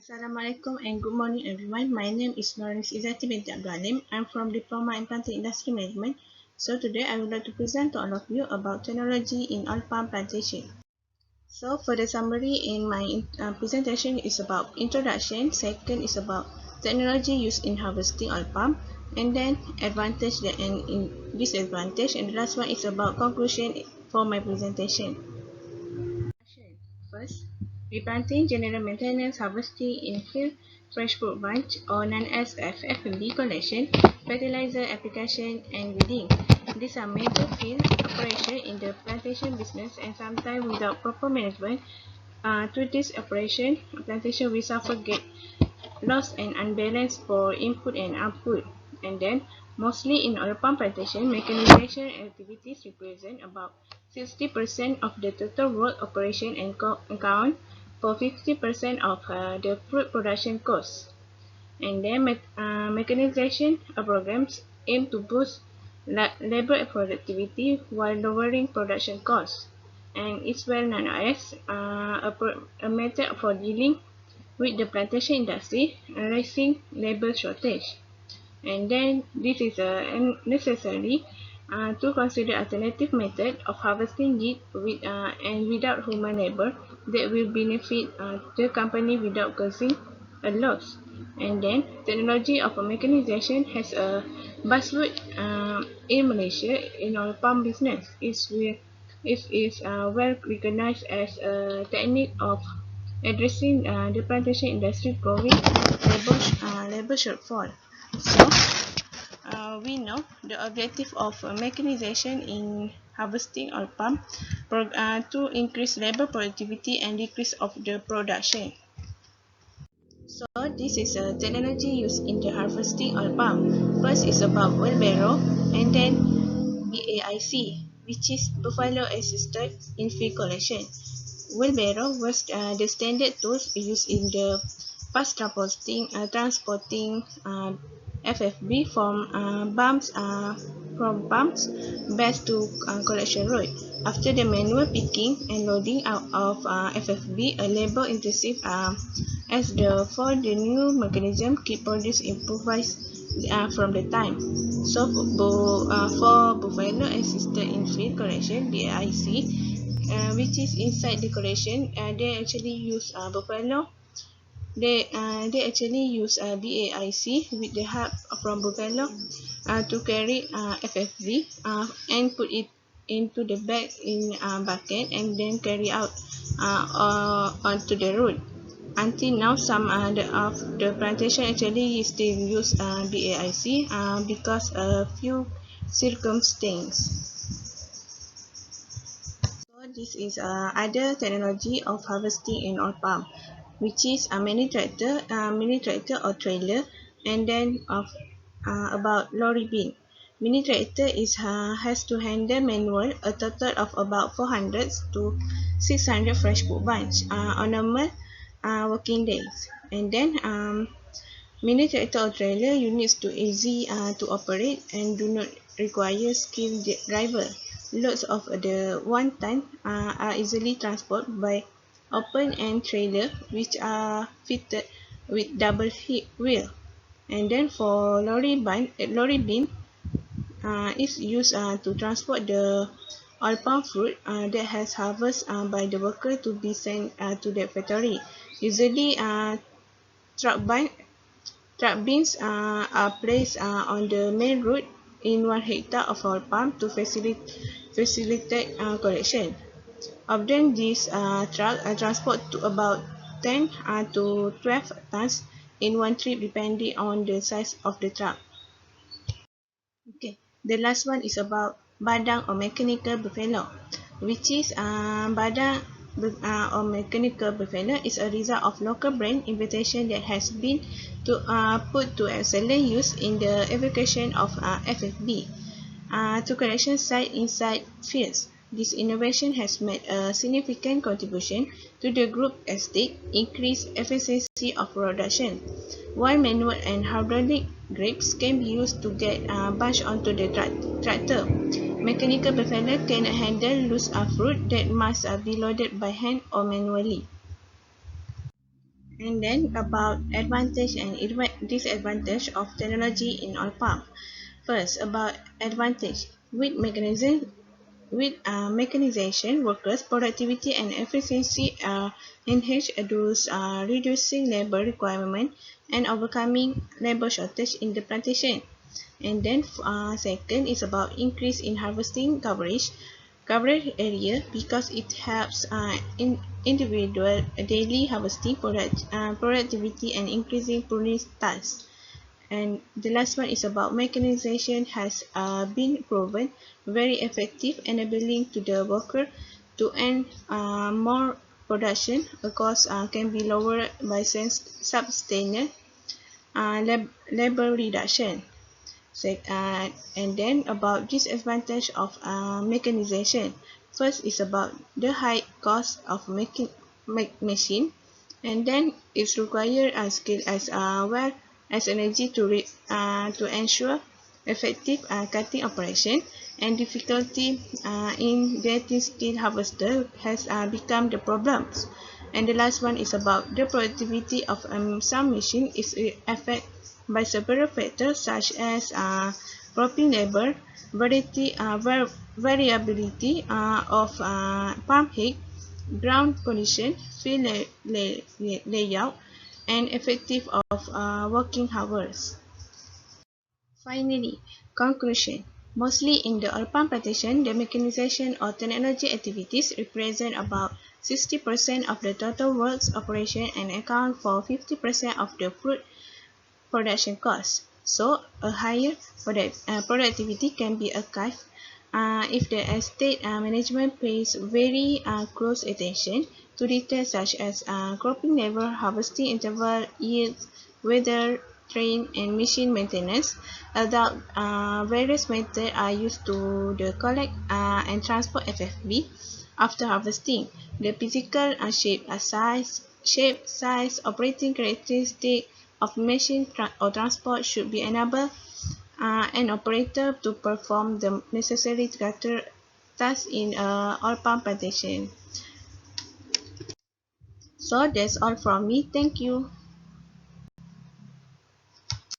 Assalamualaikum and good morning everyone. My name is Noranis Izzati binti Abdul Halim. I'm from Diploma in Plantation Industry Management. So today I would like to present to all of you about technology in oil palm plantation. So for the summary in my presentation is about introduction, second is about technology used in harvesting oil palm, and then advantage and disadvantage, and the last one is about conclusion for my presentation. First, replanting, general maintenance, harvesting in field, fresh fruit bunch or known as FFB collection, fertilizer application and weeding. These are major field operations in the plantation business, and sometimes without proper management to this operation, plantation will suffer get loss and unbalance for input and output. And then, mostly in oil palm plantation, mechanization activities represent about 60% of the total world operation and account for 50% of the fruit production cost. And then, mechanization programs aim to boost labor productivity while lowering production costs. And it's well known as a method for dealing with the plantation industry rising labor shortage. And then this is necessary to consider alternative method of harvesting it with and without human labor that will benefit the company without causing a loss. And then technology of mechanization has a buzzword in Malaysia in our palm business. It is well recognized as a technique of addressing the plantation industry growing labor shortfall. So, we know the objective of mechanization in harvesting oil palm to increase labor productivity and decrease of the production. So, this is a technology used in the harvesting oil palm. First is about wheelbarrow and then BAIC, which is Buffalo Assisted In-Field Collection. Wheelbarrow was the standard tools used in the past transporting FFB from pumps best to collection road. After the manual picking and loading out of FFB, a labor-intensive as for the new mechanism keep produce improvised from the time. So for Buffalo Assisted In-Field Collection (BIC), which is inside the collection, they actually use Buffalo. They actually use BAIC with the help from Buffalo to carry FFB and put it into the bag in bucket and then carry out onto the road. Until now, some of the plantation actually still use BAIC because a few circumstances. So this is other technology of harvesting in oil palm, which is a mini tractor or trailer, and then about lorry bin. Mini tractor has to handle manual a total of about 400 to 600 fresh fruit bunch on normal working days. And then mini tractor or trailer units too easy to operate and do not require skilled driver. Loads of the 1 ton are easily transported by open end trailer which are fitted with double wheel. And then for lorry bin is used to transport the oil palm fruit that has harvested by the worker to be sent to the factory. Usually truck bins are placed on the main road in 1 hectare of oil palm to facilitate collection. Often these trucks transport to about 10 to 12 tons in one trip depending on the size of the truck. Okay, the last one is about badang or mechanical buffalo, which is badang or mechanical buffalo is a result of local brand invitation that has been put to excellent use in the evacuation of FFB to collection site inside fields. This innovation has made a significant contribution to the group estate increased efficiency of production, while manual and hydraulic grips can be used to get bunch onto the tractor. Mechanical buffalo cannot handle loose fruit that must be loaded by hand or manually. And then about advantage and disadvantage of technology in oil palm. First, about advantage. With mechanization, workers' productivity and efficiency are enhanced, thus reducing labor requirement and overcoming labor shortage in the plantation. And then second is about increase in harvesting coverage area because it helps in individual daily harvesting productivity and increasing pruning tasks. And the last one is about mechanization has been proven very effective, enabling to the worker to earn more production. The cost can be lowered by substantial labor reduction. And then about disadvantage of mechanization. First is about the high cost of making machine, and then it's required a skill as well as energy to ensure effective cutting operation, and difficulty in getting skilled harvester has become the problems. And the last one is about the productivity of some machine is affected by several factors such as cropping labor, variability of palm height, ground condition, field layout, and effective of working hours. Finally, conclusion. Mostly in the urban plantation, the mechanization or technology activities represent about 60% of the total works operation and account for 50% of the fruit production costs. So, a higher productivity can be achieved if the estate management pays very close attention to details such as cropping level, harvesting interval, yields, weather, train, and machine maintenance. Although various methods are used to the collect and transport FFB after harvesting. The physical shape, size, operating characteristic of machine or transport should be enabled an operator to perform the necessary tasks in oil palm plantation. So that's all from me. Thank you.